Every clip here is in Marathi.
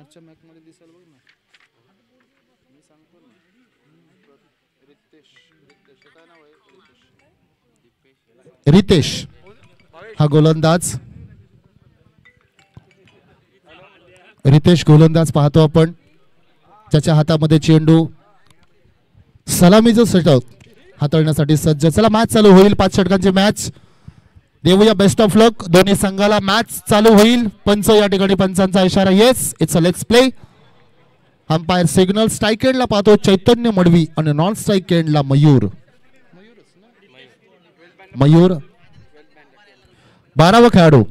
मागच्या मॅच मध्ये दिसेल बघ ना, मी सांगतो ना. रितेश काय नाव आहे? रितेश हा गोलंदाज. रितेश गोलंदाज पाहतो आपण, त्याच्या हातामध्ये चेंडू. सलामीचं षटक हाताळण्यासाठी सज्ज. चला मॅच चालू होईल. 5 षटकांची मॅच. देऊया बेस्ट ऑफ लक दोन्ही संघाला. मॅच चालू होईल. पंच या ठिकाणी पंचांचा इशारा. Yes, it's a legs play. Umpire signal. Strike एंडला पाहतो चैतन्य मडवी आणि नॉन स्ट्राईक एंडला मयूर. 12वा खेळाडू,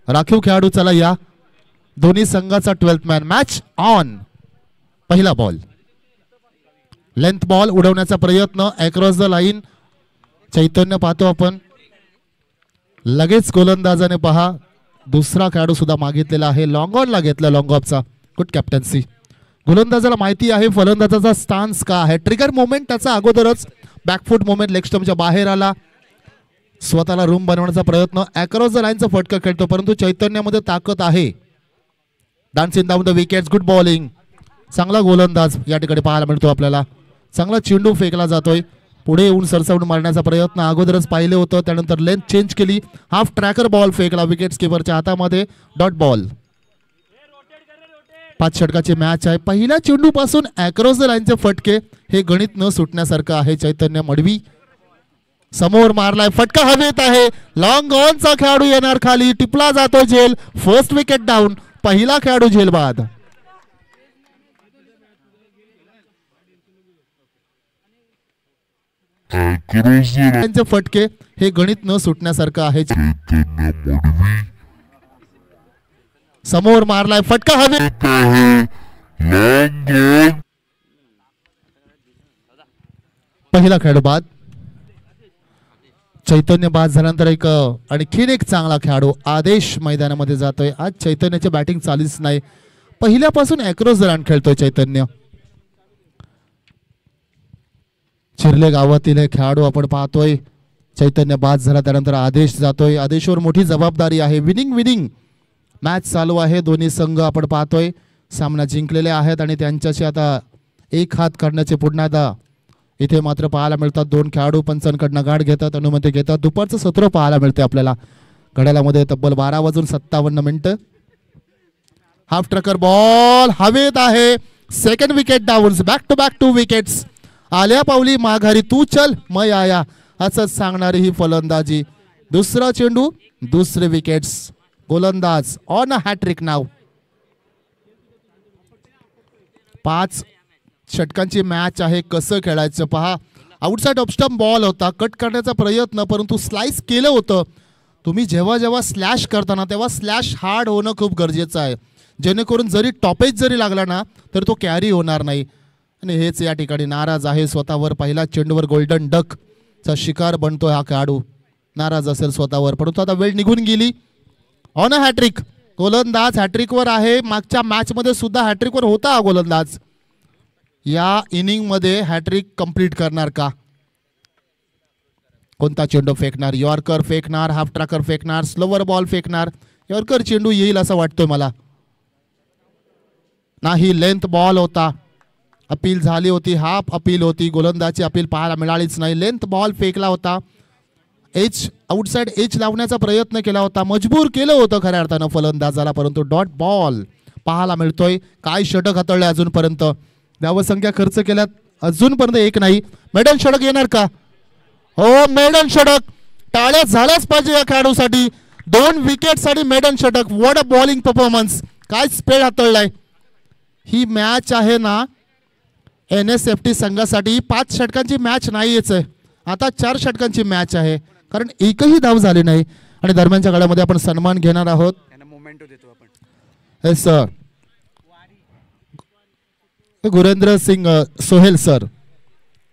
राखीव खेळाडू. चला या दोन्ही संघाचा 12th मॅन. Match on. पहिला बॉल, लेंथ बॉल उडवण्याचा प्रयत्न अक्रॉस द लाईन. चैतन्य पाहतो आपण. लगेच गोलंदाजाने पहा दुसरा खेळाडू सुद्धा मागितलेला आहे. लॉंग ऑनला घेतला लॉंग ऑफचा. Good captaincy. गोलंदाजाला माहिती आहे फलंदाजाचा स्टान्स का आहे. ट्रिगर मोमेंट त्याचा अगोदरच. बॅकफूट मोमेंट लेग स्टंपच्या बाहेर आला. स्वतःला रूम बनवण्याचा प्रयत्न. अक्रॉस द लाईनचा फटका खेळतो, परंतु चैतन्यामध्ये ताकद आहे. Dancing down the wickets. Good bowling. चांगला गोलंदाज या ठिकाणी पाहायला मिळतो आपल्याला. चांगला चेंडू फेकला जातोय. पुढे येऊन सरसावून मारण्याचा प्रयत्न अगोदरच पाहिले होतं. त्यानंतर लेंथ चेंज केली. हाफ ट्रॅकर बॉल फेकला विकेट्स कीपरच्या हातामध्ये. Dot ball. 5 षटकाची मॅच आहे. पहिल्या चेंडू पासून अक्रॉस द लाईनचे फटके हे गणित न सुटण्यासारखं आहे. चैतन्य मडवी समोर मारलाय फटका हवेत आहे. लॉंग ऑनचा खेळाडू येणार खाली. टिपला जातो झेल. First wicket down. पहिला खेळाडू झेल बाद. त्यांचे फटके हे गणित न सुटण्यासारखं आहे. समोर मारलाय फटका हवेत. पहिला खेळाडू बाद. चैतन्य बाद झाल्यानंतर आणखीन एक चांगला खेळाडू आदेश मैदानामध्ये जातोय. आज चैतन्याची बॅटिंग चालीच नाही. पहिल्यापासून अक्रॉस द लाईन खेळतोय चैतन्य. चिरले गावातील हे खेळाडू आपण पाहतोय. चैतन्य बाद झाला त्यानंतर आदेश जातोय. आदेशवर मोठी जबाबदारी आहे. विनिंग मॅच चालू आहे. दोन्ही संघ आपण पाहतोय सामना जिंकलेले आहेत आणि त्यांच्याशी आता एक हात काढण्याचे पुन्हा एकदा इथे मात्र पाहायला मिळतात. 2 खेळाडू पंचांकडनं गाठ घेतात, अनुमती घेतात. दुपारचं सत्र पाहायला मिळते आपल्याला. घड्याळामध्ये तब्बल 12:57. हाफ ट्रकर बॉल हवेत आहे. Second wicket down. Back to back 2 wickets. आल्या पावली माघारी तू चल मय आया असंच सांगणारी ही फलंदाजी. दुसरा चेंडू, दुसरे विकेट्स. गोलंदाज ऑन अ हॅट्रिक नाव. 5 षटकांची मॅच आहे. कसं खेळायचं पहा. आउटसाइड ऑफ स्टंप बॉल होता. कट करण्याचा प्रयत्न, परंतु स्लाइस केलं होतं. तुम्ही जेव्हा स्लॅश करताना तेव्हा स्लॅश हार्ड होणं खूप गरजेचं आहे, जेणेकरून जरी टॉपेज जरी लागला ना तर तो कॅरी होणार नाही. आणि हेच या ठिकाणी नाराज आहे स्वतःवर. पहिला चेंडूवर गोल्डन डक चा शिकार बनतोय हा खेळाडू. नाराज असेल स्वतःवर, परंतु आता वेळ निघून गेली. On a hattrick. गोलंदाज हॅट्रिकवर आहे. मागच्या मॅच मध्ये सुद्धा हॅट्रिकवर होता हा गोलंदाज. या इनिंग मध्ये हॅट्रिक कंप्लीट करणार का? कोणता चेंडू फेकणार? यॉर्कर फेकणार, हाफ ट्रॅकर फेकणार, स्लोवर बॉल फेकणार? यॉर्कर चेंडू येईल असं वाटतोय मला. नाही, लेंथ बॉल होता. अपील झाली होती, हाफ अपील होती. गोलंदाजची अपील पाहायला मिळालीच नाही. लेंथ बॉल फेकला होता. एच आउटसाइड एच लावण्याचा प्रयत्न केला होता. मजबूर केलं होतं खऱ्या अर्थानं फलंदाजाला, परंतु डॉट बॉल पाहायला मिळतोय. काय षटक हाताळले अजूनपर्यंत. धावसंख्या खर्च केल्यात अजूनपर्यंत एक नाही. मेडन षटक येणार का? हो, मेडन षटक. टाळ्या झाल्याच पाहिजे या खेळाडूसाठी. 2 विकेटसाठी मेडन षटक. What a bowling performance. काय स्पेड हाताळलाय. ही मॅच आहे ना NSFT संघासाठी 5 षटकांची मॅच नाहीच आहे. आता 4 षटकांची मॅच आहे, कारण एकही धाव झाली नाही. आणि दरम्यानच्या काळामध्ये आपण सन्मान घेणार आहोत. गुरेंद्र सिंग सोहेल सर.